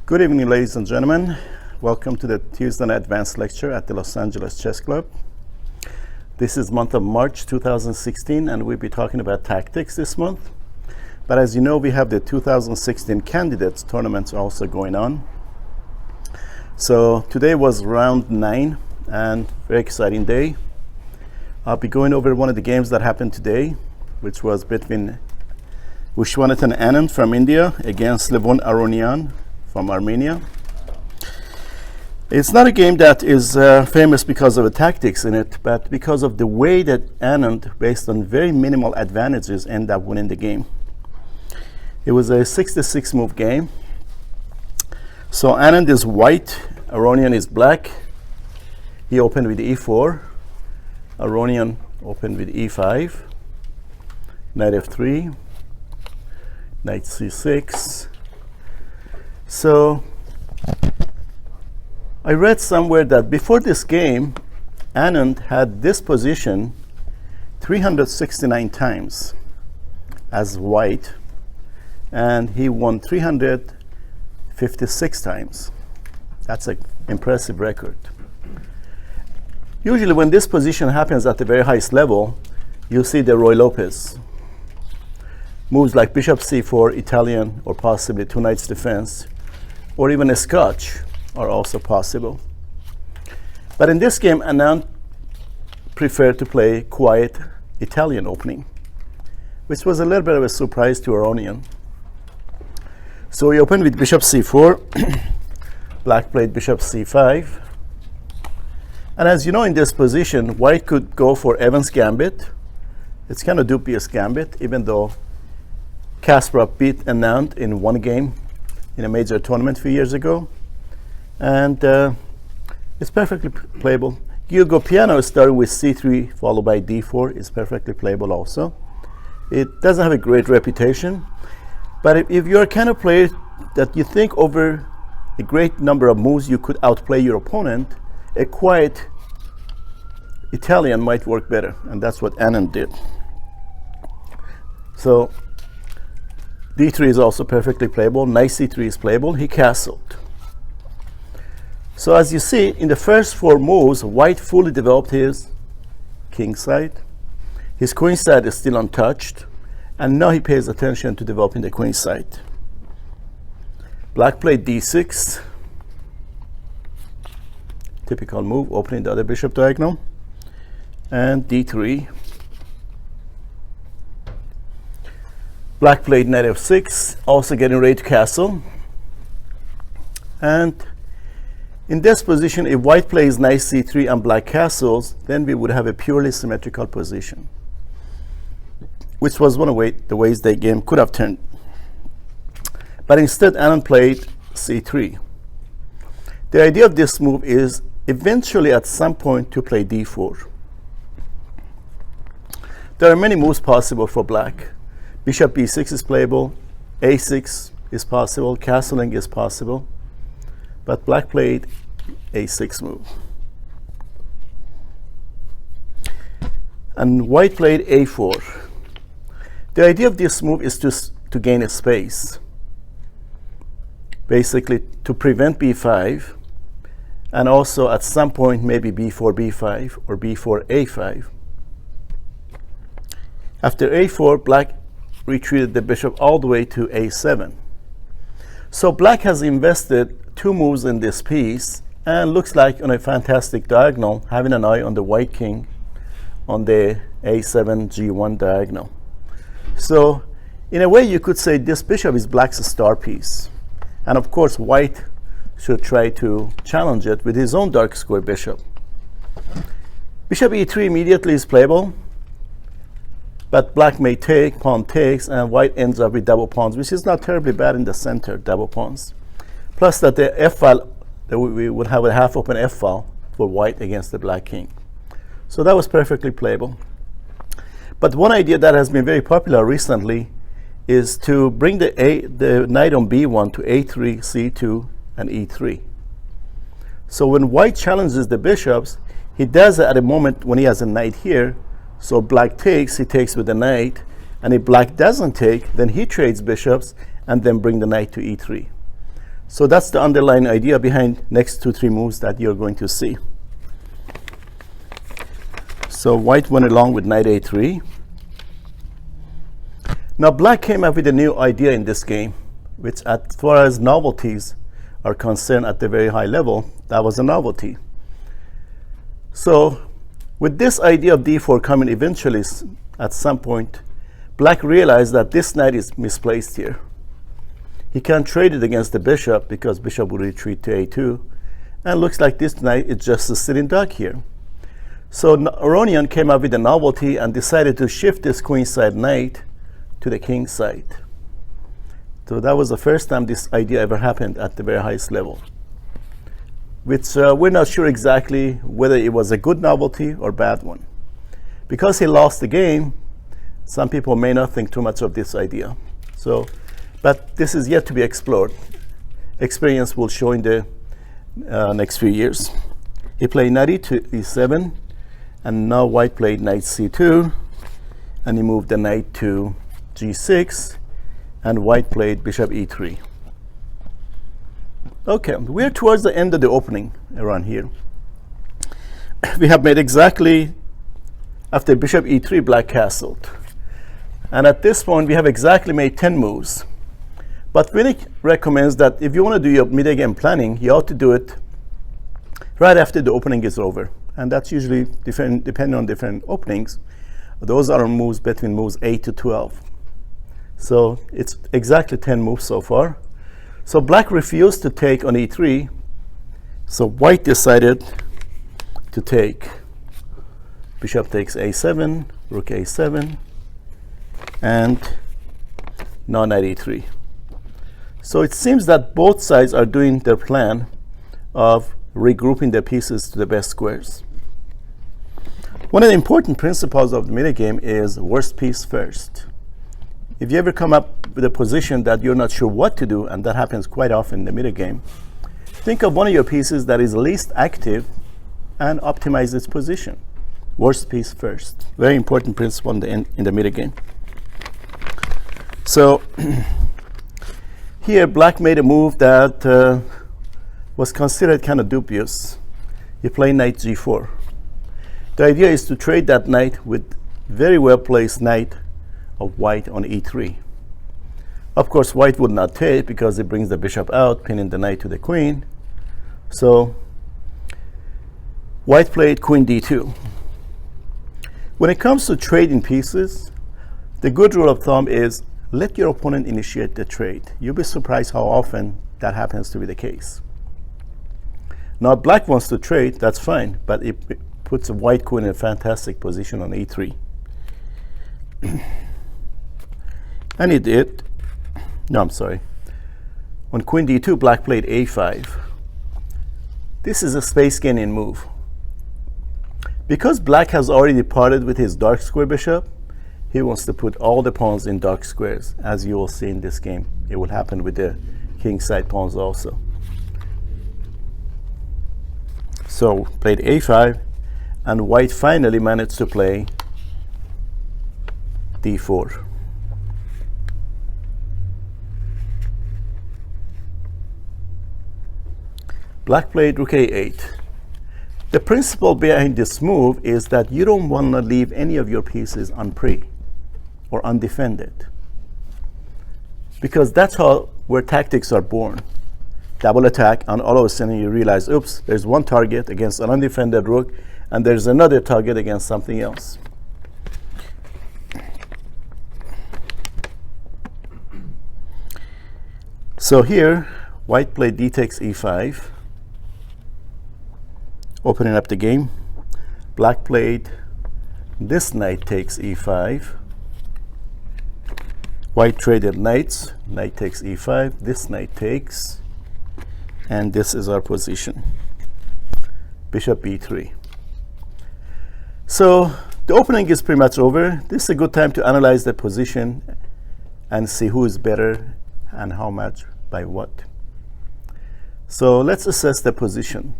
Good evening, ladies and gentlemen. Welcome to the Tuesday night advanced lecture at the Los Angeles Chess Club. This is month of March 2016, and we'll be talking about tactics this month. But as you know, we have the 2016 candidates tournaments also going on. So today was round 9 and very exciting day. I'll be going over one of the games that happened today, which was between Viswanathan Anand from India against Levon Aronian from Armenia. It's not a game that is famous because of the tactics in it, but because of the way that Anand, based on very minimal advantages, ended up winning the game. It was a 6-6 move game. So Anand is white, Aronian is black. He opened with e4. Aronian opened with e5. Knight f3. Knight c6. So I read somewhere that before this game, Anand had this position 369 times as white, and he won 356 times. That's an impressive record. Usually when this position happens at the very highest level, you see the Roy Lopez. Moves like bishop c4, Italian, or possibly two knights defense, or even a Scotch are also possible. But in this game, Anand preferred to play quiet Italian opening, which was a little bit of a surprise to Aronian. So he opened with bishop c4. Black played bishop c5. And as you know, in this position, white could go for Evans' gambit. It's kind of dubious gambit, even though Kasparov beat Anand in one game in a major tournament a few years ago. And it's perfectly playable. Hugo Piano started with c3 followed by d4. It's perfectly playable also. It doesn't have a great reputation, but if you're a kind of player that you think over a great number of moves you could outplay your opponent, a quiet Italian might work better, and that's what Anand did. So d3 is also perfectly playable. Knight c3 is playable. He castled. So as you see, in the first 4 moves, white fully developed his king side. His queen side is still untouched, and now he pays attention to developing the queen side. Black played d6. Typical move, opening the other bishop diagonal. And d3. Black played knight f6, also getting ready to castle. And in this position, if white plays knight c3 and black castles, then we would have a purely symmetrical position, which was one of the ways the game could have turned. But instead, Anand played c3. The idea of this move is eventually at some point to play d4. There are many moves possible for black. Bishop b6 is playable, a6 is possible, castling is possible, but black played a6 move. And white played a4. The idea of this move is to gain a space, basically to prevent b5, and also at some point maybe b4, b5, or b4, a5. After a4, black retreated the bishop all the way to a7. So black has invested 2 moves in this piece and looks like on a fantastic diagonal, having an eye on the white king on the a7 g1 diagonal. So in a way you could say this bishop is black's star piece, and of course white should try to challenge it with his own dark square bishop. Bishop e3 immediately is playable, but black may take, pawn takes, and white ends up with double pawns, which is not terribly bad in the center, double pawns. Plus that the f-file, that we would have a half-open f-file for white against the black king. So that was perfectly playable. But one idea that has been very popular recently is to bring the knight on b1 to a3, c2, and e3. So when white challenges the bishops, he does it at a moment when he has a knight here. So black takes, he takes with the knight, and if black doesn't take, then he trades bishops and then bring the knight to e3. So that's the underlying idea behind next 2-3 moves that you're going to see. So white went along with knight a3. Now black came up with a new idea in this game, which as far as novelties are concerned at the very high level, that was a novelty. So with this idea of d4 coming eventually at some point, black realized that this knight is misplaced here. He can't trade it against the bishop because bishop will retreat to a2, and looks like this knight is just a sitting duck here. So Aronian came up with a novelty and decided to shift this queenside knight to the king side. So that was the first time this idea ever happened at the very highest level, which we're not sure exactly whether it was a good novelty or bad one. Because he lost the game, some people may not think too much of this idea. So, but this is yet to be explored. Experience will show in the next few years. He played knight to e7, and now white played knight c2, and he moved the knight to g6, and white played bishop e3. Okay, we're towards the end of the opening around here. We have made exactly, after bishop e3, black castled. And at this point, we have exactly made 10 moves. But Mick recommends that if you want to do your mid-game planning, you ought to do it right after the opening is over. And that's usually different, depending on different openings. Those are moves between moves 8 to 12. So it's exactly 10 moves so far. So black refused to take on e3. So white decided to take. Bishop takes a7, rook a7, and now knight e3. So it seems that both sides are doing their plan of regrouping their pieces to the best squares. One of the important principles of the mid-game is worst piece first. If you ever come up with a position that you're not sure what to do, and that happens quite often in the mid-game, think of one of your pieces that is least active and optimize its position. Worst piece first. Very important principle in the mid-game. So here black made a move that was considered kind of dubious. He played knight g4. The idea is to trade that knight with very well placed knight of white on e3. Of course, white would not take because it brings the bishop out, pinning the knight to the queen. So white played queen d2. When it comes to trading pieces, the good rule of thumb is let your opponent initiate the trade. You'll be surprised how often that happens to be the case. Now, if black wants to trade, that's fine, but it puts a white queen in a fantastic position on e3. And it did. No, I'm sorry. On queen d2, black played a5. This is a space gaining move. Because black has already departed with his dark square bishop, he wants to put all the pawns in dark squares, as you will see in this game. It will happen with the king side pawns also. So played a5, and white finally managed to play d4. Black played rook a8. The principle behind this move is that you don't want to leave any of your pieces unpre or undefended, because that's how where tactics are born. Double attack, and all of a sudden you realize, oops, there's one target against an undefended rook, and there's another target against something else. So here, white played d takes e5, opening up the game. Black played this knight takes e5. White traded knights, knight takes e5, this knight takes, and this is our position. Bishop b3. So the opening is pretty much over. This is a good time to analyze the position and see who is better and how much by what. So let's assess the position.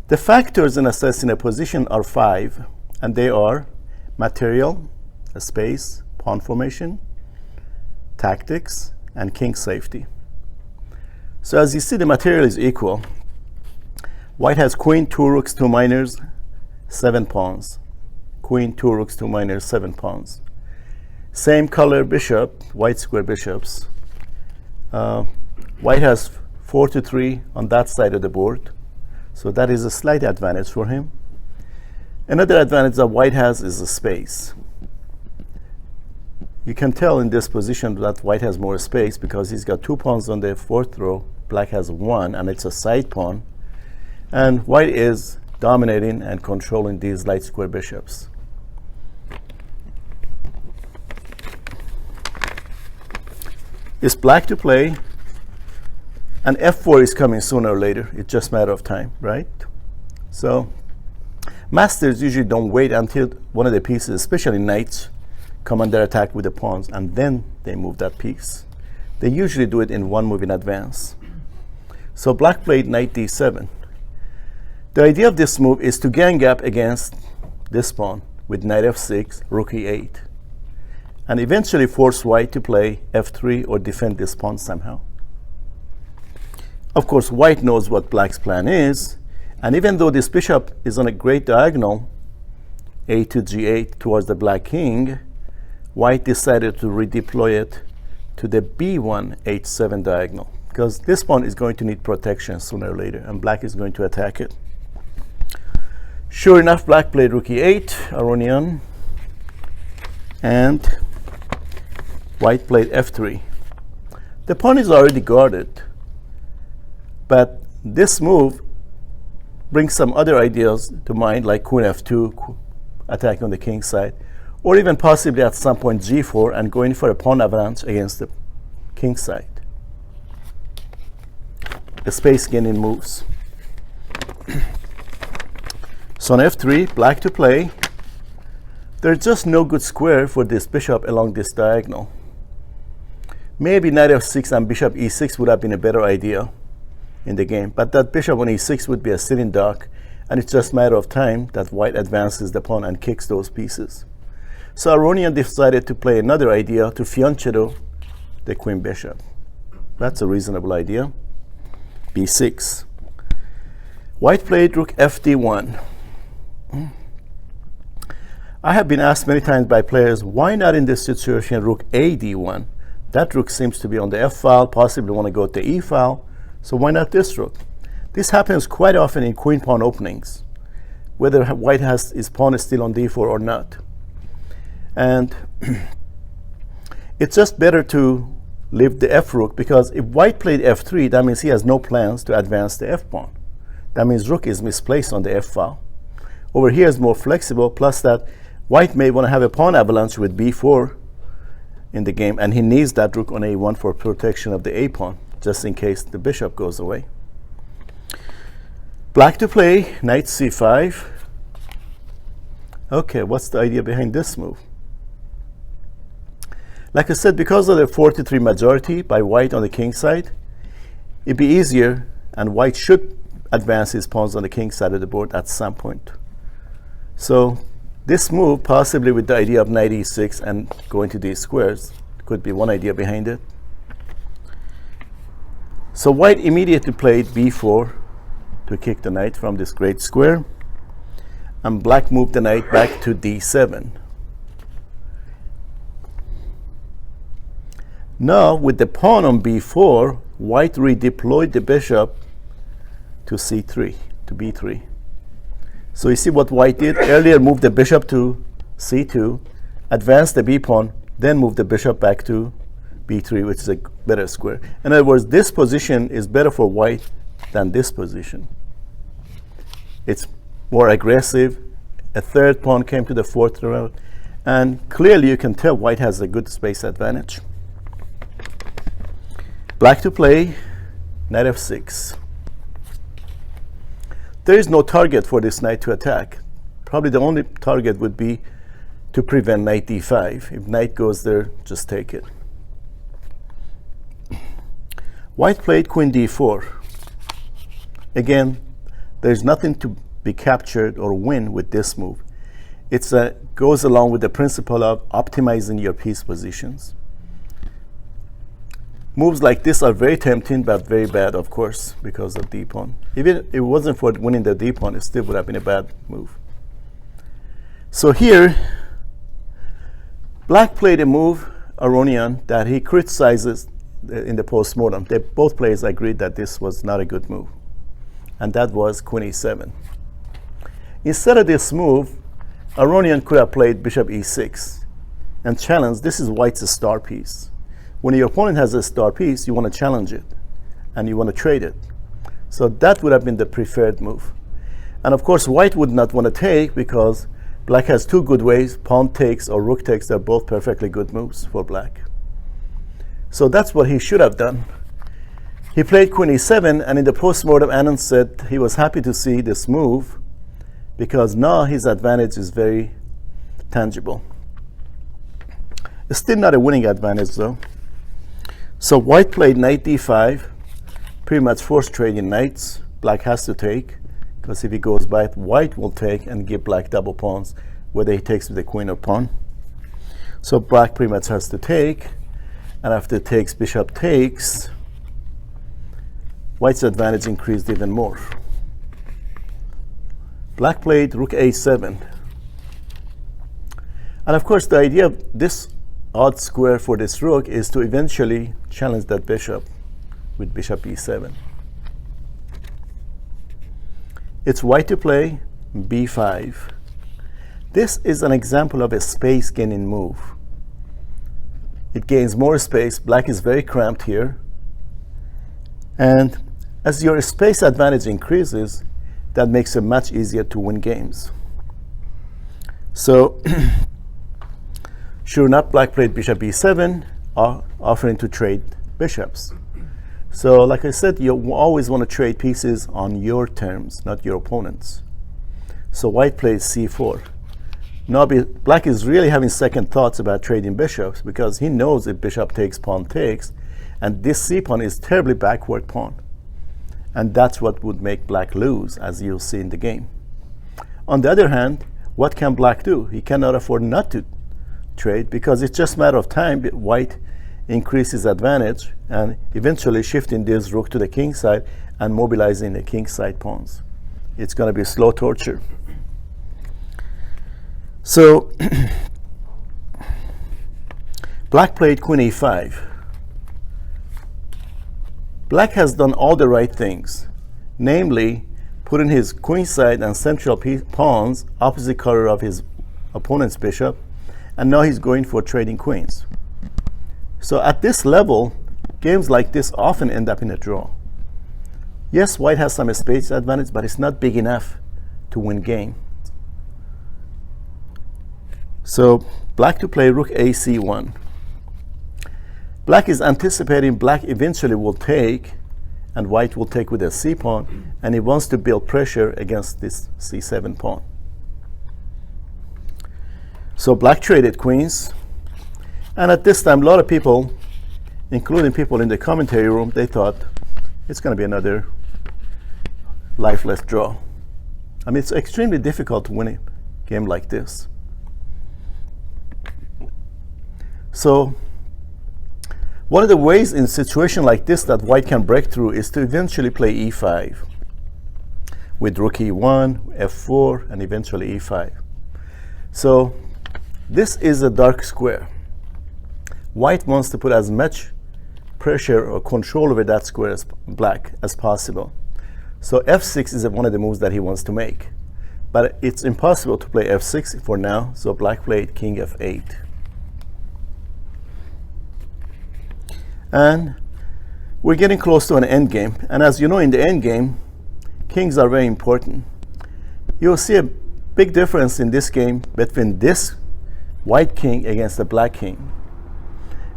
The factors in assessing a position are 5, and they are material, space, pawn formation, tactics, and king safety. So as you see, the material is equal. White has queen, 2 rooks, 2 minors, 7 pawns. Queen, 2 rooks, 2 minors, 7 pawns. Same color bishop, white square bishops. White has 4 to 3 on that side of the board. So that is a slight advantage for him. Another advantage that white has is the space. You can tell in this position that white has more space because he's got 2 pawns on the 4th row. Black has 1, and it's a side pawn. And white is dominating and controlling these light square bishops. It's black to play, and f4 is coming sooner or later. It's just a matter of time, right? So masters usually don't wait until one of the pieces, especially knights, come under attack with the pawns, and then they move that piece. They usually do it in one move in advance. So black played knight d7. The idea of this move is to gang up against this pawn with knight f6, rook e8, and eventually force white to play f3 or defend this pawn somehow. Of course, white knows what black's plan is, and even though this bishop is on a great diagonal, a to g8 towards the black king, white decided to redeploy it to the b1 h7 diagonal, because this pawn is going to need protection sooner or later, and black is going to attack it. Sure enough, black played rook e8, Aronian, and white played f3. The pawn is already guarded, but this move brings some other ideas to mind, like queen f2, attack on the king's side, or even possibly at some point g4 and going for a pawn avalanche against the king's side. The space gaining moves. So on f3, black to play. There's just no good square for this bishop along this diagonal. Maybe knight f6 and bishop e6 would have been a better idea in the game, but that bishop on e6 would be a sitting duck, and it's just a matter of time that white advances the pawn and kicks those pieces. So Aronian decided to play another idea to fianchetto the queen bishop. That's a reasonable idea. b6. White played rook fd1. I have been asked many times by players, why not in this situation rook ad1? That rook seems to be on the f file, possibly want to go to the e file, so why not this rook? This happens quite often in queen pawn openings, whether white has his pawn is still on d4 or not. And it's just better to leave the f rook, because if white played f3, that means he has no plans to advance the f pawn. That means rook is misplaced on the f file. Over here is more flexible, plus that white may want to have a pawn avalanche with b4 in the game, and he needs that rook on a1 for protection of the a pawn, just in case the bishop goes away. Black to play, knight c5. Okay, what's the idea behind this move? Like I said, because of the 4-3 majority by white on the king's side, it'd be easier, and white should advance his pawns on the king's side of the board at some point. So this move, possibly with the idea of knight e6 and going to these squares, could be one idea behind it. So white immediately played b4 to kick the knight from this great square, and black moved the knight back to d7. Now, with the pawn on b4, white redeployed the bishop to c3, to b3. So you see what white did? Earlier moved the bishop to c2, advanced the b pawn, then moved the bishop back to b3, which is a better square. In other words, this position is better for white than this position. It's more aggressive. A third pawn came to the 4th row, and clearly you can tell white has a good space advantage. Black to play, knight f6. There is no target for this knight to attack. Probably the only target would be to prevent knight d5. If knight goes there, just take it. White played queen d4. Again, there's nothing to be captured or win with this move. It goes along with the principle of optimizing your piece positions. Moves like this are very tempting, but very bad, of course, because of d-pawn. Even if it wasn't for winning the d-pawn, it still would have been a bad move. So here, Black played a move, Aronian, that he criticizes in the post-mortem. Both players agreed that this was not a good move, and that was Queen e7. Instead of this move, Aronian could have played Bishop e6 and challenged. This is White's star piece. When your opponent has a star piece, you want to challenge it and you want to trade it. So that would have been the preferred move. And of course, White would not want to take because Black has two good ways. Pawn takes or Rook takes. They're both perfectly good moves for Black. So that's what he should have done. He played Queen e7, and in the postmortem, Anand said he was happy to see this move because now his advantage is very tangible. It's still not a winning advantage though. So White played knight d5, pretty much forced trading knights. Black has to take, because if he goes back, White will take and give Black double pawns, whether he takes with the queen or pawn. So Black pretty much has to take, and after it takes, Bishop takes, White's advantage increased even more. Black played Rook a7. And of course, the idea of this odd square for this Rook is to eventually challenge that bishop with Bishop e7. It's White to play b5. This is an example of a space gaining move. It gains more space. Black is very cramped here. And as your space advantage increases, that makes it much easier to win games. So sure enough, Black played Bishop e7, offering to trade bishops. So like I said, you always want to trade pieces on your terms, not your opponent's. So White plays c4. Now Black is really having second thoughts about trading bishops because he knows if bishop takes, pawn takes, and this c-pawn is terribly backward pawn. And that's what would make Black lose, as you'll see in the game. On the other hand, what can Black do? He cannot afford not to trade because it's just a matter of time. White increases advantage and eventually shifting this Rook to the king side and mobilizing the king side pawns. It's going to be slow torture. So Black played Queen e5. Black has done all the right things, namely putting his queen side and central pawns opposite color of his opponent's bishop, and now he's going for trading queens. So at this level, games like this often end up in a draw. Yes, White has some space advantage, but it's not big enough to win game. So Black to play Rook ac1. Black is anticipating Black eventually will take, and White will take with a c-pawn, and he wants to build pressure against this c7 pawn. So Black traded queens, and at this time, a lot of people, including people in the commentary room, they thought it's going to be another lifeless draw. I mean, it's extremely difficult to win a game like this. So one of the ways in a situation like this that White can break through is to eventually play e5 with Rook e1, f4, and eventually e5. So this is a dark square. White wants to put as much pressure or control over that square as Black as possible. So f6 is one of the moves that he wants to make. But it's impossible to play f6 for now, so Black played king f8. And we're getting close to an endgame. And as you know, in the endgame, kings are very important. You'll see a big difference in this game between this white king against the black king.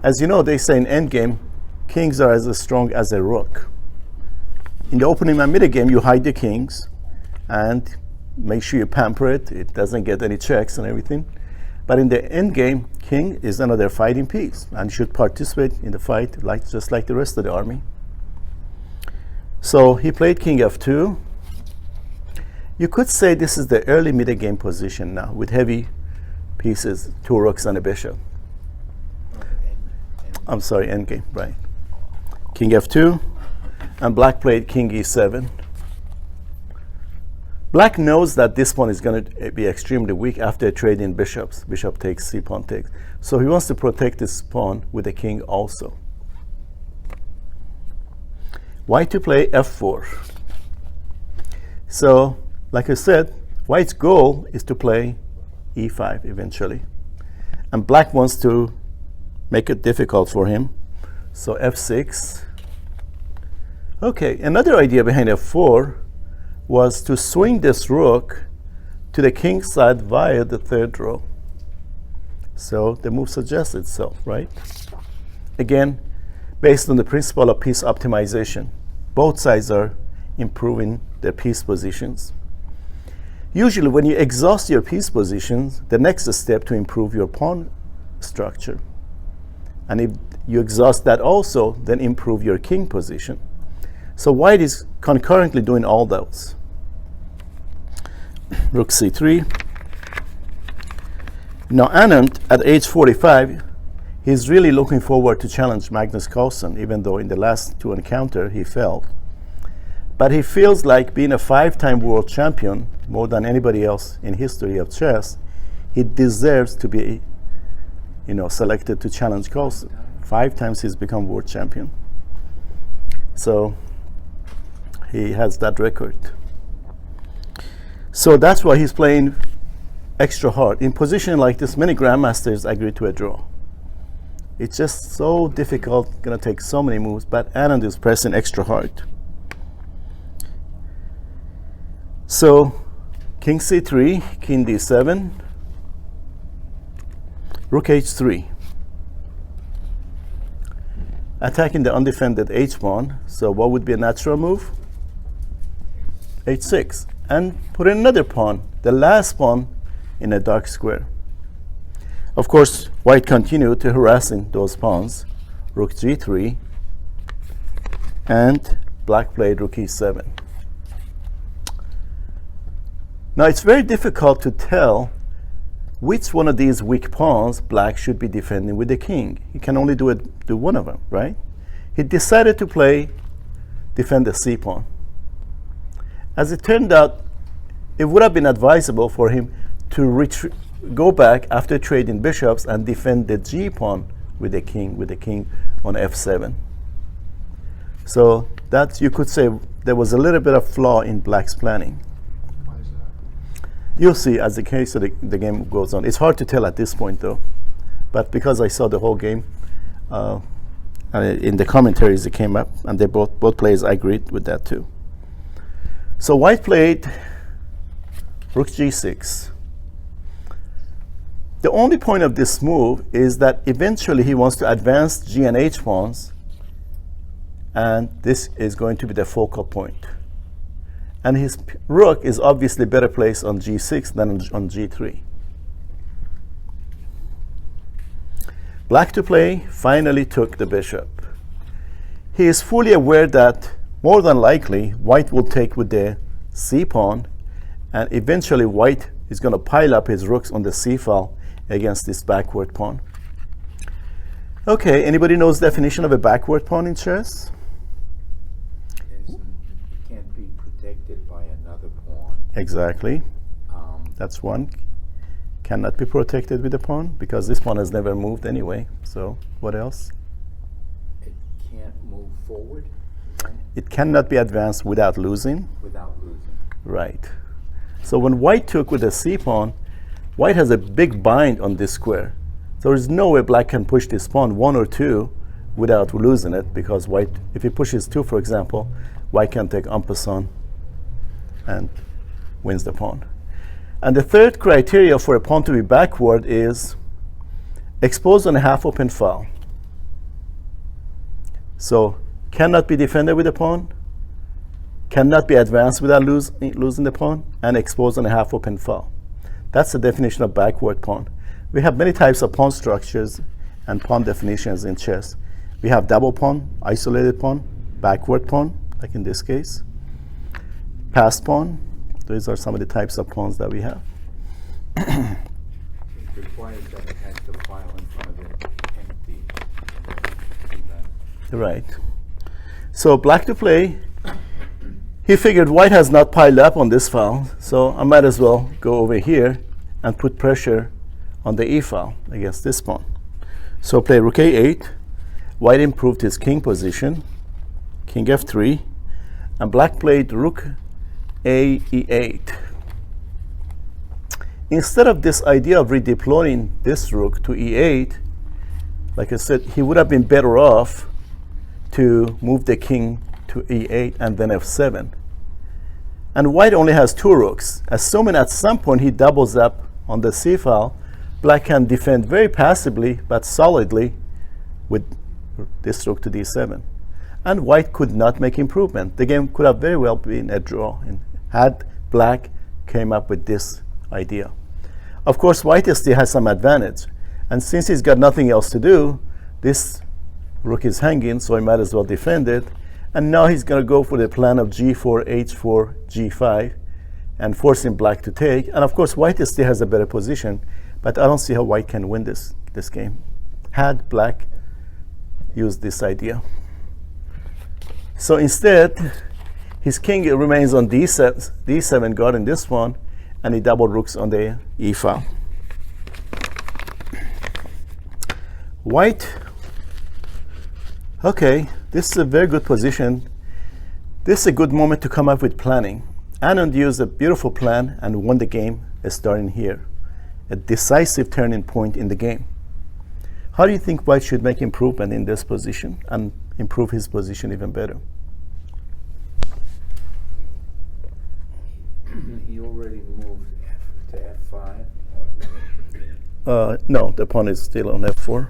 As you know, they say in endgame, kings are as strong as a rook. In the opening and middle game, you hide the kings and make sure you pamper it. It doesn't get any checks and everything. But in the end game, king is another fighting piece and should participate in the fight just like the rest of the army. So he played king f2. You could say this is the early middle game position now with heavy pieces, two rooks and a bishop. I'm sorry, end game, right. king f2, and black played king e7. Black knows that this pawn is going to be extremely weak after trading bishops. Bishop takes, c pawn takes. So he wants to protect this pawn with the king also. White to play f4. So, like I said, white's goal is to play e5 eventually. And black wants to make it difficult for him. So f6. Okay, another idea behind f4 was to swing this rook to the king's side via the third row. So the move suggests itself, right? Again, based on the principle of piece optimization. Both sides are improving their piece positions. Usually when you exhaust your piece positions, the next step to improve your pawn structure. And if you exhaust that also, then improve your king position. So white is concurrently doing all those. Rook c3. Now Anand, at age 45, he's really looking forward to challenge Magnus Carlsen, even though in the last two encounters he failed. But he feels like being a 5-time world champion, more than anybody else in history of chess, he deserves to be, selected to challenge Carlsen. 5 times he's become world champion. So he has that record. So that's why he's playing extra hard. In position like this, many grandmasters agree to a draw. It's just so difficult, gonna take so many moves, but Anand is pressing extra hard. So king c3, king d7, rook h3. Attacking the undefended h pawn. So what would be a natural move? h6. And put in another pawn, the last pawn, in a dark square. Of course, white continued to harassing those pawns. Rook g3, and black played rook e7. Now it's very difficult to tell which one of these weak pawns black should be defending with the king. He can only do one of them, right? He decided to defend the c pawn. As it turned out, it would have been advisable for him to go back after trading bishops and defend the g pawn with the king on f7. So that, you could say, there was a little bit of flaw in black's planning. Why is that? You'll see as the case of the game goes on. It's hard to tell at this point though, but because I saw the whole game, in the commentaries it came up, and they both players agreed with that too. So white played rook g6. The only point of this move is that eventually he wants to advance g and h pawns, and this is going to be the focal point. And his rook is obviously better placed on g6 than on g3. Black to play finally took the bishop. He is fully aware that more than likely white will take with the c pawn, and eventually white is going to pile up his rooks on the c file against this backward pawn. Okay, anybody knows the definition of a backward pawn in chess? It can't be protected by another pawn. Exactly. That's one. Cannot be protected with a pawn because this pawn has never moved anyway. So what else? It can't move forward. It cannot be advanced without losing. Without losing. Right. So when white took with the c pawn, white has a big bind on this square. So there's no way black can push this pawn 1 or 2 without losing it, because white, if he pushes 2, for example, white can take en passant and wins the pawn. And the third criteria for a pawn to be backward is exposed on a half open file. So cannot be defended with a pawn, cannot be advanced without losing the pawn, and exposed on a half open file. That's the definition of backward pawn. We have many types of pawn structures and pawn definitions in chess. We have double pawn, isolated pawn, backward pawn, like in this case, passed pawn. These are some of the types of pawns that we have. It requires that it has the file in front of it empty. Right. So black to play. He figured white has not piled up on this file, so I might as well go over here and put pressure on the E file against this pawn. So play rook a8. White improved his king position, king f3, and black played rook a e8. Instead of this idea of redeploying this rook to e8, like I said, he would have been better off to move the king to e8 and then f7. And white only has 2 rooks. Assuming at some point he doubles up on the c file, black can defend very passively but solidly with this rook to d7. And white could not make improvement. The game could have very well been a draw had black came up with this idea. Of course, white still has some advantage. And since he's got nothing else to do, this rook is hanging, so he might as well defend it. And now he's going to go for the plan of g4, h4, g5, and forcing black to take. And of course, white still has a better position, but I don't see how white can win this game had black used this idea. So instead, his king remains on d7 guarding this one, and he double rooks on the e file. White, okay, this is a very good position. This is a good moment to come up with planning. Anand used a beautiful plan and won the game starting here, a decisive turning point in the game. How do you think white should make improvement in this position and improve his position even better? He already moved to f5? No, the pawn is still on f4.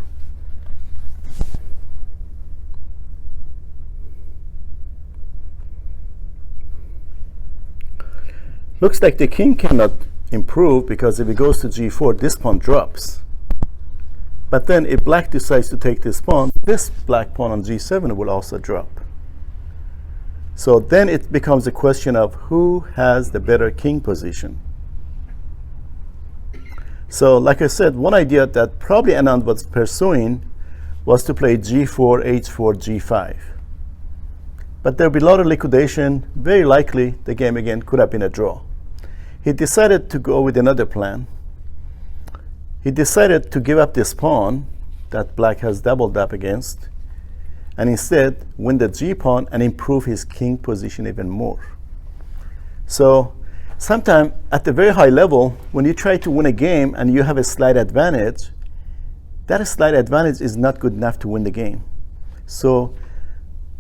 Looks like the king cannot improve because if he goes to g4, this pawn drops. But then if black decides to take this pawn, this black pawn on g7 will also drop. So then it becomes a question of who has the better king position. So like I said, one idea that probably Anand was pursuing was to play g4, h4, g5. But there will be a lot of liquidation. Very likely the game again could have been a draw. He decided to go with another plan. He decided to give up this pawn that black has doubled up against, and instead win the g pawn and improve his king position even more. So sometimes at the very high level, when you try to win a game and you have a slight advantage, that slight advantage is not good enough to win the game. So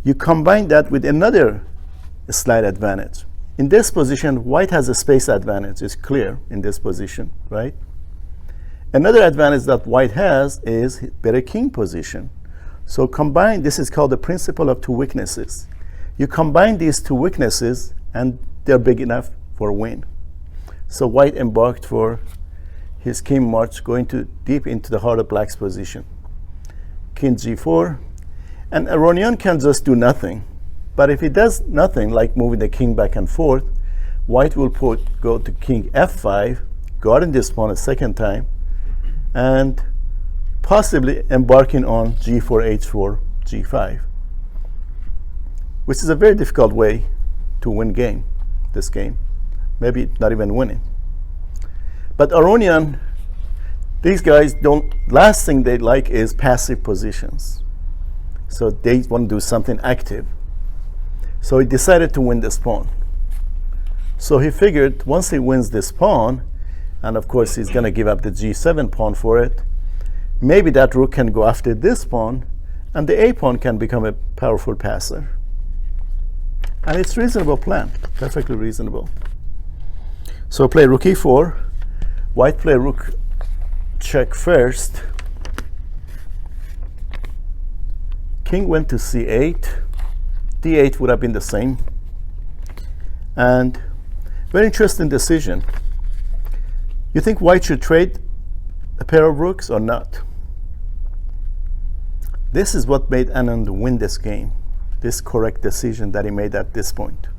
you combine that with another slight advantage. In this position, white has a space advantage. It's clear in this position, right? Another advantage that white has is better king position. So combine, this is called the principle of 2 weaknesses. You combine these 2 weaknesses and they're big enough for a win. So white embarked for his king march, going deep into the heart of black's position. King g4, and Aronian can just do nothing. But if he does nothing, like moving the king back and forth, white will go to king f5, guarding this pawn a second time, and possibly embarking on g4, h4, g5, which is a very difficult way to win this game. Maybe not even winning. But Aronian, these guys last thing they like is passive positions. So they want to do something active. So he decided to win this pawn. So he figured once he wins this pawn, and of course he's going to give up the g7 pawn for it, maybe that rook can go after this pawn, and the a pawn can become a powerful passer. And it's a reasonable plan, perfectly reasonable. So play rook e4, white play rook check first, king went to c8, d8 would have been the same, and very interesting decision. You think white should trade a pair of rooks or not? This is what made Anand win this game, this correct decision that he made at this point.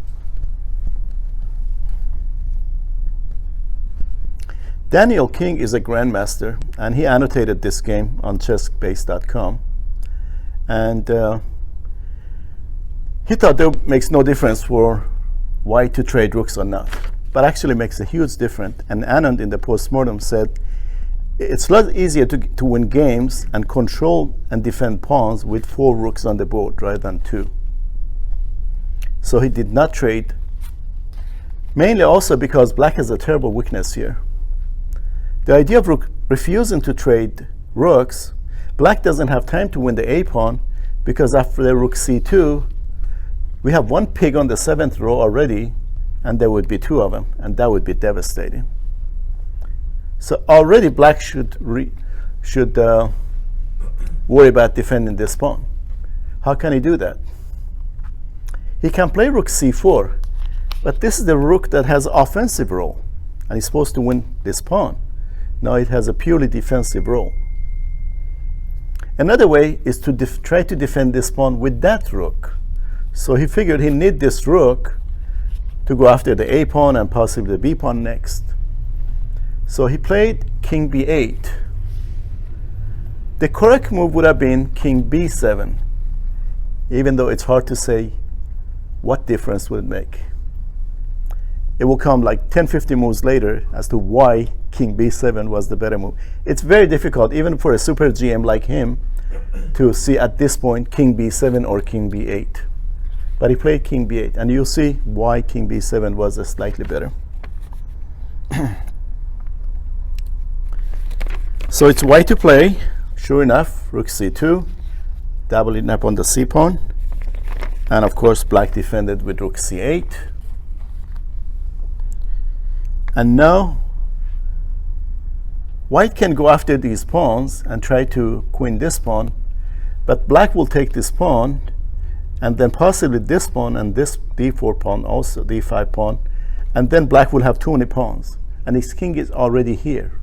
Daniel King is a grandmaster, and he annotated this game on chessbase.com. And He thought that makes no difference for white to trade rooks or not, but actually makes a huge difference. And Anand in the postmortem said it's a lot easier to win games and control and defend pawns with 4 rooks on the board rather than 2. So he did not trade, mainly also because black has a terrible weakness here. The idea of rook refusing to trade rooks, black doesn't have time to win the A pawn because after the rook c2, we have 1 pig on the 7th row already, and there would be 2 of them, and that would be devastating. So already black should worry about defending this pawn. How can he do that? He can play rook c4, but this is the rook that has offensive role, and he's supposed to win this pawn. Now it has a purely defensive role. Another way is to try to defend this pawn with that rook. So he figured he need this rook to go after the A pawn and possibly the B pawn next. So he played king b8. The correct move would have been king b7, even though it's hard to say what difference would it make. It will come like 10-15 moves later as to why king b7 was the better move. It's very difficult, even for a super GM like him, to see at this point king b7 or king b8. But he played king b8, and you'll see why king b7 was slightly better. So it's white to play. Sure enough, rook c2, doubling up on the c pawn, and of course black defended with rook c8. And now white can go after these pawns and try to queen this pawn, but black will take this pawn, and then possibly this pawn and this d4 pawn also, d5 pawn, and then black will have too many pawns, and his king is already here.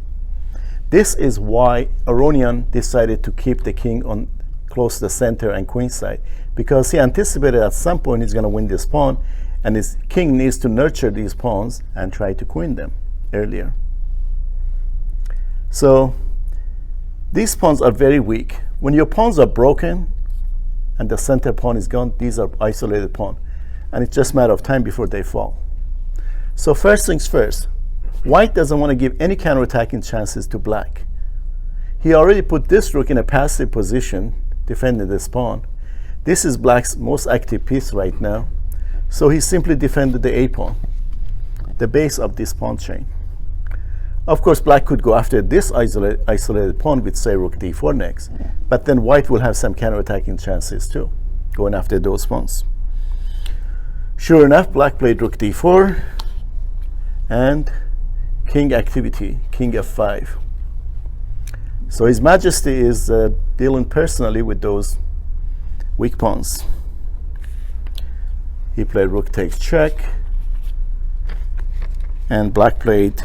This is why Aronian decided to keep the king on close to the center and queen side, because he anticipated at some point he's going to win this pawn, and his king needs to nurture these pawns and try to queen them earlier. So these pawns are very weak. When your pawns are broken and the center pawn is gone, these are isolated pawns, and it's just a matter of time before they fall. So first things first, white doesn't want to give any counterattacking chances to black. He already put this rook in a passive position, defending this pawn. This is black's most active piece right now, so he simply defended the A pawn, the base of this pawn chain. Of course, black could go after this isolated pawn with, say, rook d4 next, but then white will have some counterattacking chances too, going after those pawns. Sure enough, black played rook d4, and king activity, king f5. So His Majesty is dealing personally with those weak pawns. He played rook takes check, and white played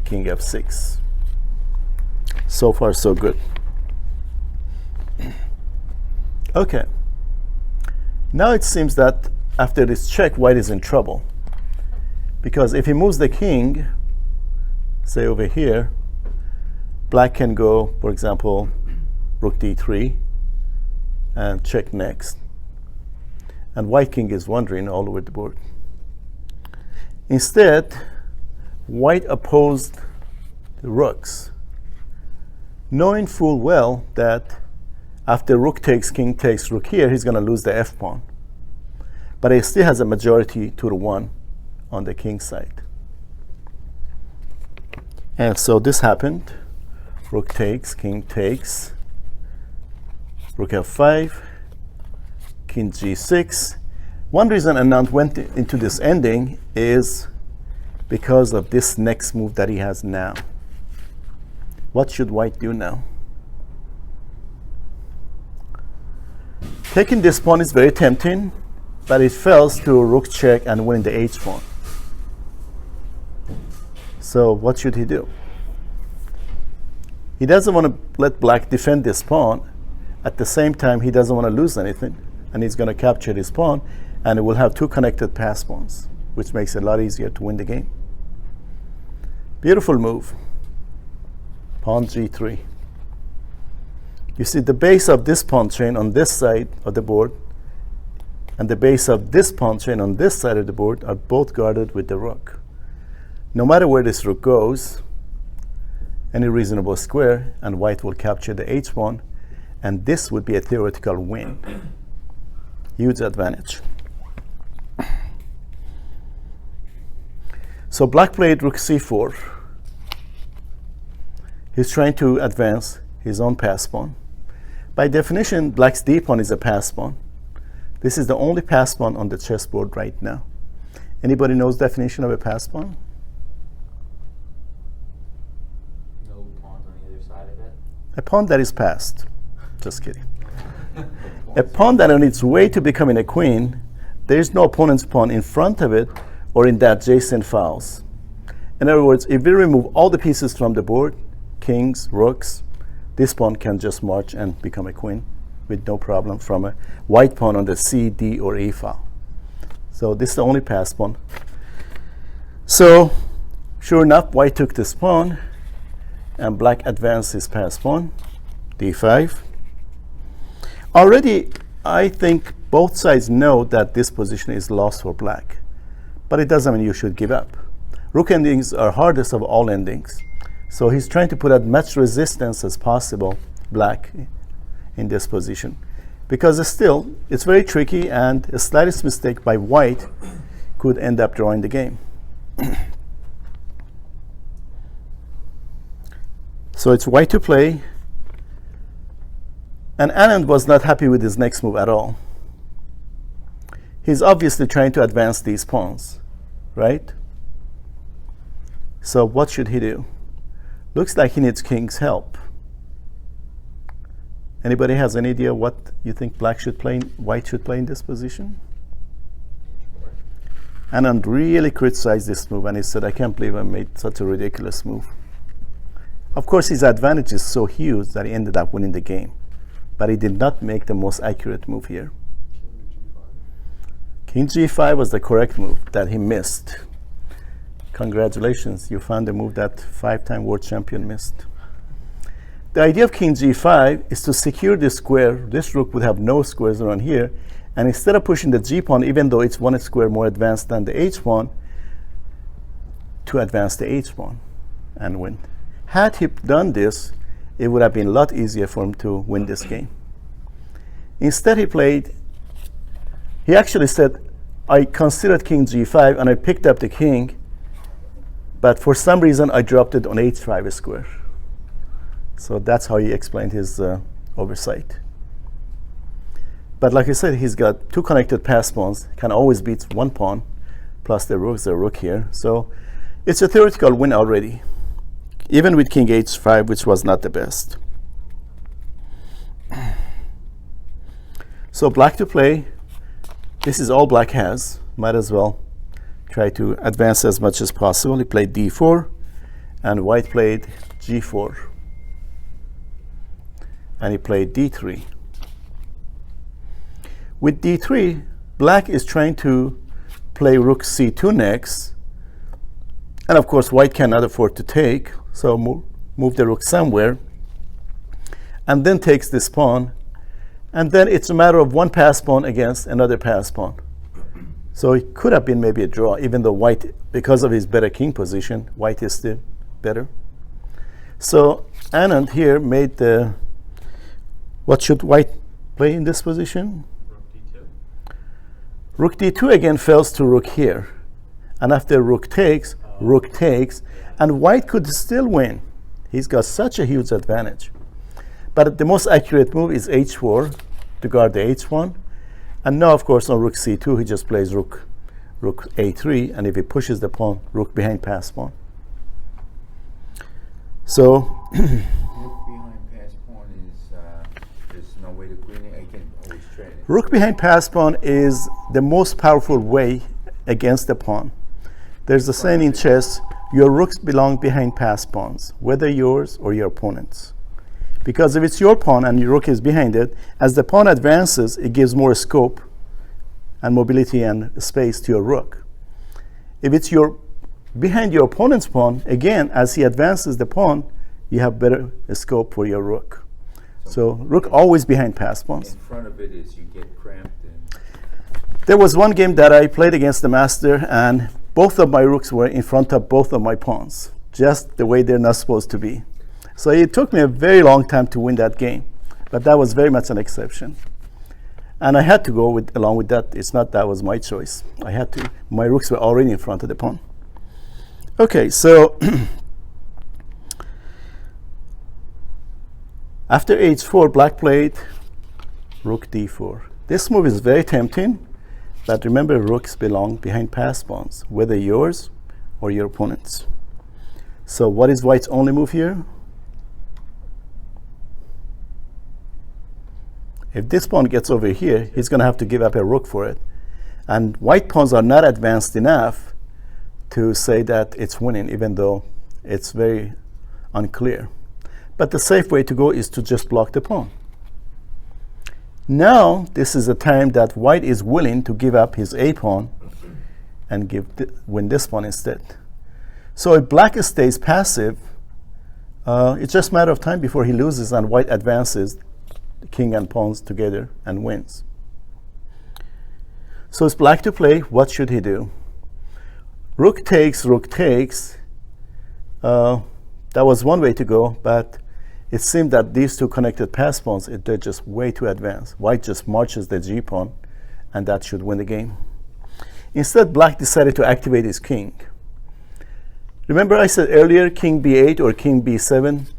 king f6. So far, so good. Okay. Now it seems that after this check, white is in trouble, because if he moves the king, say over here, black can go, for example, rook d3 and check next, and white king is wandering all over the board. Instead, white opposed the rooks, knowing full well that after rook takes, king takes, rook here, he's going to lose the f pawn. But he still has a majority 2-1 on the king side. And so this happened. Rook takes, king takes, rook f5, king g6. One reason Anand went into this ending is because of this next move that he has now. What should white do now? Taking this pawn is very tempting, but it fails to rook check and win the h pawn. So what should he do? He doesn't want to let black defend this pawn. At the same time, he doesn't want to lose anything, and he's going to capture this pawn, and it will have 2 connected pass pawns, which makes it a lot easier to win the game. Beautiful move. Pawn g3. You see the base of this pawn chain on this side of the board and the base of this pawn chain on this side of the board are both guarded with the rook. No matter where this rook goes, any reasonable square, and white will capture the h1, and this would be a theoretical win. Huge advantage. So black played rook c4. He's trying to advance his own pass pawn. By definition, black's d pawn is a pass pawn. This is the only pass pawn on the chessboard right now. Anybody knows definition of a pass pawn? No pawns on either side of it. A pawn that is passed. Just kidding. A pawn that on its way to becoming a queen, there is no opponent's pawn in front of it or in the adjacent files. In other words, if we remove all the pieces from the board, kings, rooks, this pawn can just march and become a queen with no problem from a white pawn on the C, D, or E file. So this is the only pass pawn. So sure enough, white took this pawn, and black advanced his pass pawn, D5. Already, I think both sides know that this position is lost for black, but it doesn't mean you should give up. Rook endings are hardest of all endings, so he's trying to put as much resistance as possible, black, in this position, because still, it's very tricky, and a slightest mistake by white could end up drawing the game. So it's white to play, and Anand was not happy with his next move at all. He's obviously trying to advance these pawns, right? So what should he do? Looks like he needs king's help. Anybody has any idea what you think black should play, white should play in this position? Anand really criticized this move, and he said, I can't believe I made such a ridiculous move. Of course, his advantage is so huge that he ended up winning the game, but he did not make the most accurate move here. King g5 was the correct move that he missed. Congratulations, you found a move that 5-time world champion missed. The idea of king g5 is to secure this square. This rook would have no squares around here, and instead of pushing the g pawn, even though it's one square more advanced than the h pawn, to advance the h pawn and win. Had he done this, it would have been a lot easier for him to win this game. Instead, he actually said, I considered king g5 and I picked up the king, but for some reason I dropped it on h5 square. So that's how he explained his oversight. But like I said, he's got two connected pass pawns, can always beat one pawn, plus the rook here. So it's a theoretical win already, even with king h5, which was not the best. So black to play. This is all black has. Might as well try to advance as much as possible. He played d4, and white played g4. And he played d3. With d3, black is trying to play rook c2 next. And of course, white cannot afford to take, so move the rook somewhere. And then takes this pawn. And then it's a matter of one pass pawn against another pass pawn. So it could have been maybe a draw, even though white, because of his better king position, white is still better. So Anand here made the, what should white play in this position? Rook d2 again fails to rook here. And after rook takes, and white could still win. He's got such a huge advantage. But the most accurate move is h4 to guard the h1. And now, of course, on rook c2, he just plays rook a3, and if he pushes the pawn, rook behind pass pawn. So Rook behind pass pawn is there's no way to queen it. I can always trade it. rook behind pass pawn is the most powerful way against the pawn. There's a saying in chess, your rooks belong behind pass pawns, whether yours or your opponent's. Because if it's your pawn and your rook is behind it, as the pawn advances, it gives more scope and mobility and space to your rook. If it's behind your opponent's pawn, again, as he advances the pawn, you have better scope for your rook. So rook always behind pass pawns. In front of it is you get cramped. There was one game that I played against the master, and both of my rooks were in front of both of my pawns, just the way they're not supposed to be. So it took me a very long time to win that game, but that was very much an exception. And I had to go along with that. It's not that was my choice. I had to. My rooks were already in front of the pawn. Okay, so after h4, black played rook d4. This move is very tempting, but remember, rooks belong behind passed pawns, whether yours or your opponent's. So what is white's only move here? If this pawn gets over here, he's going to have to give up a rook for it. And white pawns are not advanced enough to say that it's winning, even though it's very unclear. But the safe way to go is to just block the pawn. Now, this is a time that white is willing to give up his a pawn and win this pawn instead. So if black stays passive, it's just a matter of time before he loses and white advances king and pawns together and wins. So it's black to play. What should he do? Rook takes, rook takes. That was one way to go, but it seemed that these two connected passed pawns, they're just way too advanced. White just marches the g pawn, and that should win the game. Instead, black decided to activate his king. Remember I said earlier, king b8 or king b7?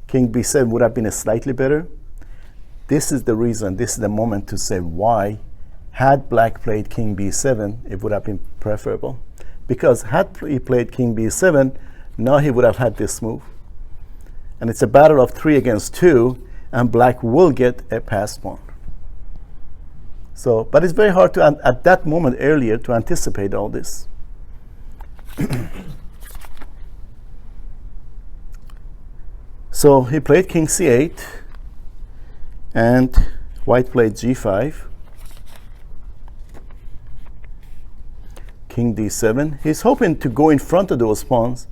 King b7 would have been slightly better. This is the reason, this is the moment to say why, had black played king b7, it would have been preferable. Because had he played king b7, now he would have had this move. And it's a battle of 3 against 2, and black will get a passed pawn. So, but it's very hard to, at that moment earlier, to anticipate all this. So he played king c8. And white played g5, king d7. He's hoping to go in front of those pawns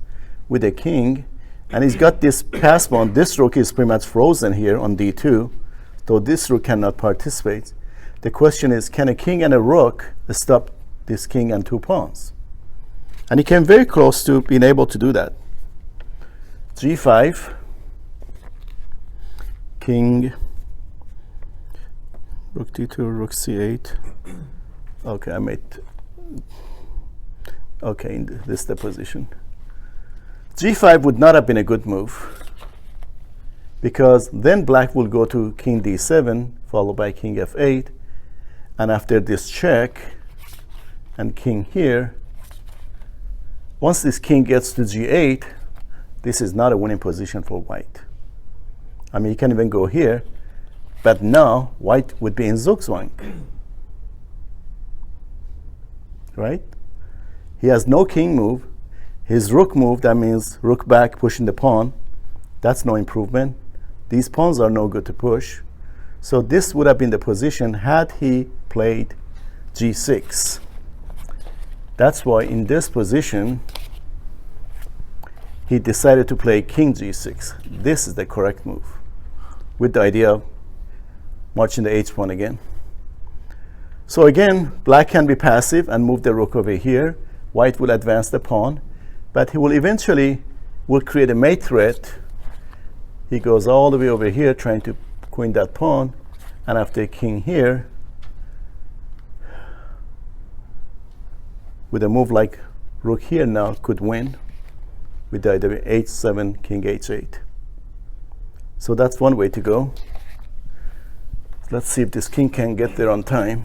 with a king, and he's got this pass pawn. This rook is pretty much frozen here on d2, so this rook cannot participate. The question is, can a king and a rook stop this king and two pawns? And he came very close to being able to do that. g5, king, rook d2, rook c8. Okay, I made. Okay, this is the position. g5 would not have been a good move, because then black will go to king d7, followed by king f8, and after this check and king here, once this king gets to g8, this is not a winning position for white. I mean, you can even go here. But now, white would be in Zugzwang, right? He has no king move. His rook move, that means rook back, pushing the pawn. That's no improvement. These pawns are no good to push. So this would have been the position had he played g6. That's why in this position, he decided to play king g6. This is the correct move, with the idea of marching the h pawn again. So again, black can be passive and move the rook over here. White will advance the pawn, but he will eventually create a mate threat. He goes all the way over here trying to queen that pawn, and after king here, with a move like rook here now, could win with the idea of h7, king h8. So that's one way to go. Let's see if this king can get there on time.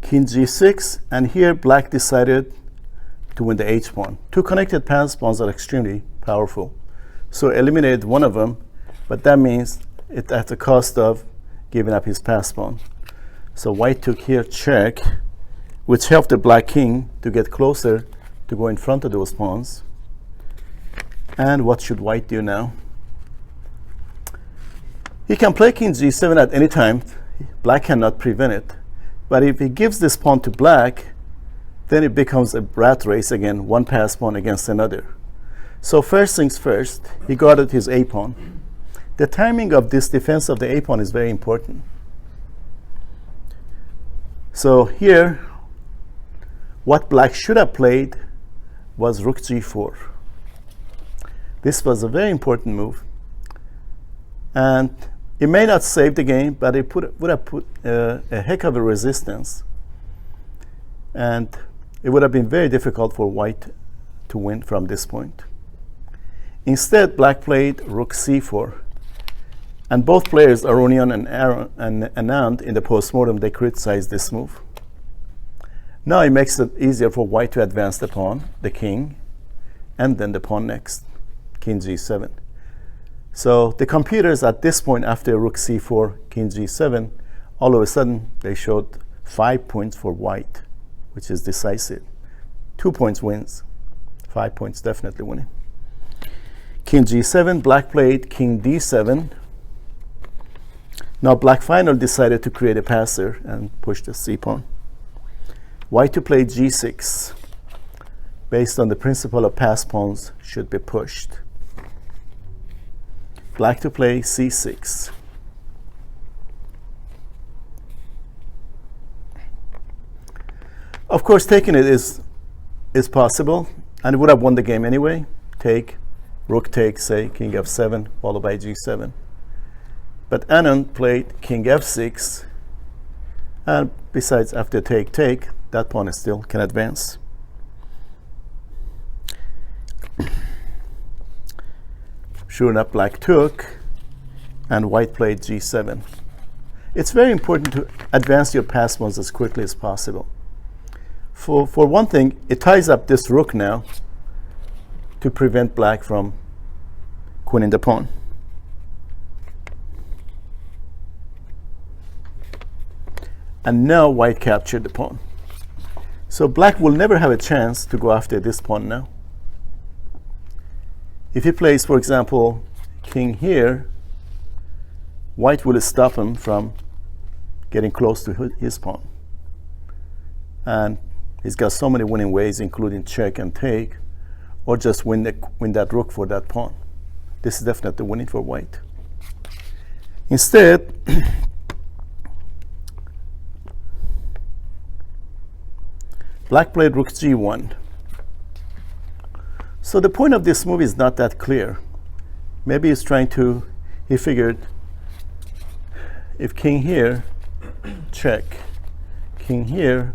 King g6, and here black decided to win the h pawn. Two connected pass pawns are extremely powerful. So eliminated one of them, but that means it at the cost of giving up his pass pawn. So white took here check, which helped the black king to get closer to go in front of those pawns. And what should white do now? He can play king g7 at any time. Black cannot prevent it. But if he gives this pawn to black, then it becomes a rat race again, one pass pawn against another. So first things first, he guarded his a pawn. The timing of this defense of the a pawn is very important. So here, what black should have played was rook g4. This was a very important move. And it may not save the game, but it would have put a heck of a resistance. And it would have been very difficult for white to win from this point. Instead, black played rook c4. And both players, Aronian and Anand, in the postmortem, they criticized this move. Now it makes it easier for white to advance the pawn, the king, and then the pawn next, king g7. So the computers at this point, after rook c4, king g7, all of a sudden they showed 5 points for white, which is decisive. 2 points wins, 5 points definitely winning. King g7, black played king d7. Now black finally decided to create a passer and push the c pawn. White to play g6, based on the principle of pass pawns should be pushed. Black to play c6. Of course, taking it is possible, and it would have won the game anyway. Take, rook takes, say, king f7, followed by g7. But Anand played king f6, and besides, after take, that pawn is still can advance. Sure enough, black took, and white played g7. It's very important to advance your pass pawns as quickly as possible. For one thing, it ties up this rook now to prevent black from queening the pawn. And now white captured the pawn. So black will never have a chance to go after this pawn now. If he plays, for example, king here, white will stop him from getting close to his pawn. And he's got so many winning ways, including check and take, or just win that rook for that pawn. This is definitely winning for white. Instead, black played rook g1. So the point of this move is not that clear. Maybe he's trying to, he figured, if king here, check, king here,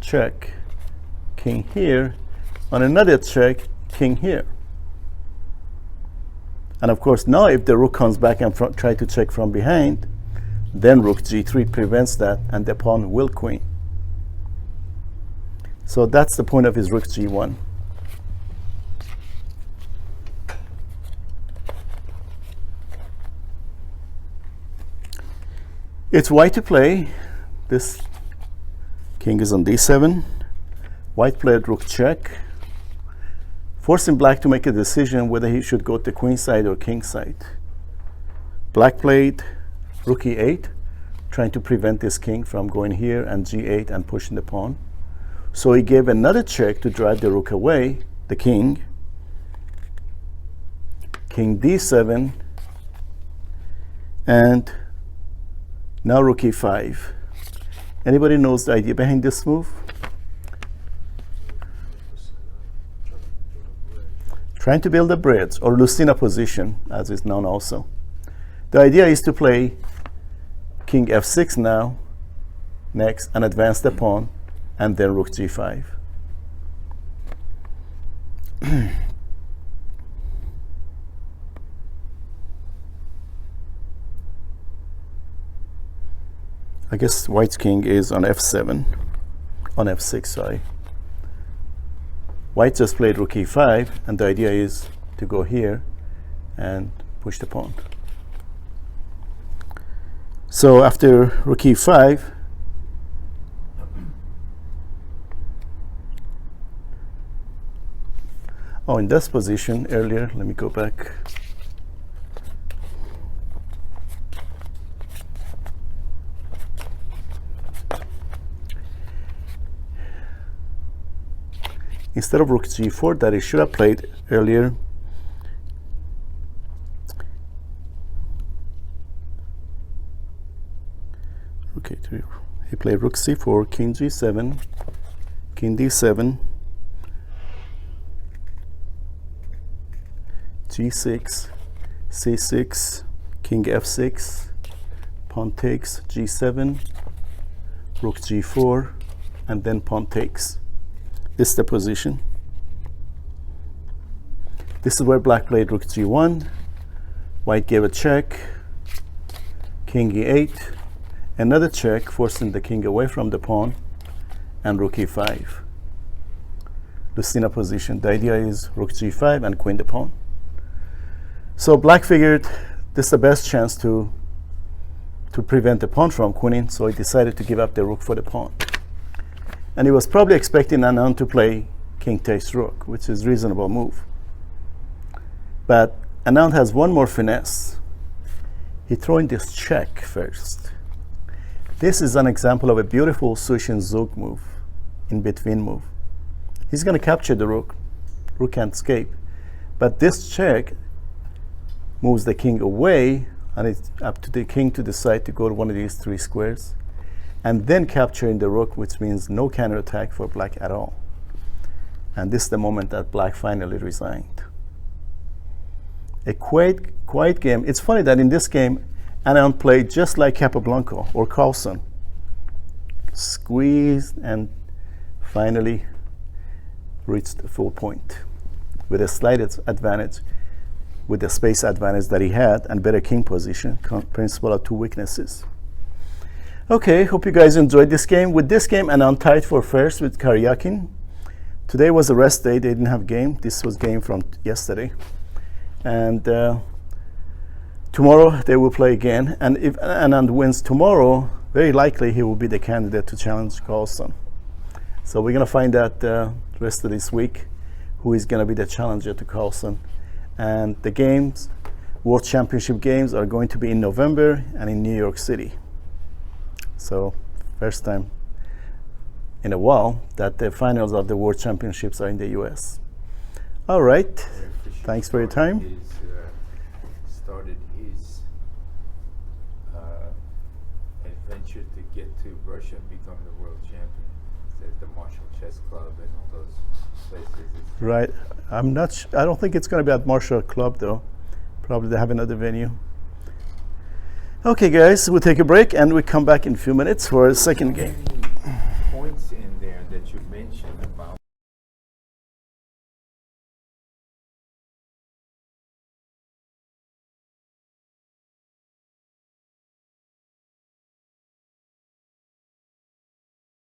check, king here, on another check, king here. And of course, now if the rook comes back and try to check from behind, then rook g3 prevents that, and the pawn will queen. So that's the point of his rook g1. It's white to play. This king is on d7. White played rook check, forcing black to make a decision whether he should go to queen side or king side. Black played rook e8, trying to prevent this king from going here, and g8 and pushing the pawn. So he gave another check to drive the rook away, the king. King d7, and now rook e5. Anybody knows the idea behind this move? Trying to build a bridge, or Lucina position, as is known also. The idea is to play king f6 now, next, and advance the pawn, and then rook g5. I guess white's king is on f7, on f6, sorry. White just played rook e5, and the idea is to go here and push the pawn. So after rook e5, oh, in this position earlier, let me go back. instead of rook g4 that he should have played earlier, okay, he played rook c4, king g7, king d7, g6, c6, king f6, pawn takes, g7, rook g4, and then pawn takes. This is the position. This is where black played rook g1, white gave a check, king e8, another check forcing the king away from the pawn, and rook e5. Lucina position. The idea is rook g5 and queen the pawn. So black figured this is the best chance to prevent the pawn from queening, so he decided to give up the rook for the pawn. And he was probably expecting Anand to play king takes rook, which is a reasonable move. But Anand has one more finesse. He threw in this check first. This is an example of a beautiful Sushin Zug move, in between move. He's going to capture the rook. Rook can't escape. But this check moves the king away, and it's up to the king to decide to go to one of these three squares, and then capturing the rook, which means no counterattack for black at all. And this is the moment that black finally resigned. A quiet game. It's funny that in this game, Anand played just like Capablanco or Carlsen. Squeezed and finally reached the full point with a slight advantage, with the space advantage that he had and better king position, principle of two weaknesses. Okay, hope you guys enjoyed this game. With this game, Anand tied for first with Karyakin. Today was a rest day. They didn't have game. This was game from yesterday. And tomorrow they will play again. And if Anand wins tomorrow, very likely he will be the candidate to challenge Carlsen. So we're going to find out the rest of this week who is going to be the challenger to Carlsen. And the games, World Championship games, are going to be in November and in New York City. So first time in a while that the finals of the World Championships are in the US. All right. Thanks for your time. Started his adventure to get to Russia and become the world champion. At the Marshall Chess Club and all those places. Right. I'm not. I don't think it's going to be at Marshall Club though. Probably they have another venue. Okay, guys, we'll take a break and we come back in a few minutes for a second game. Points in there that you mentioned about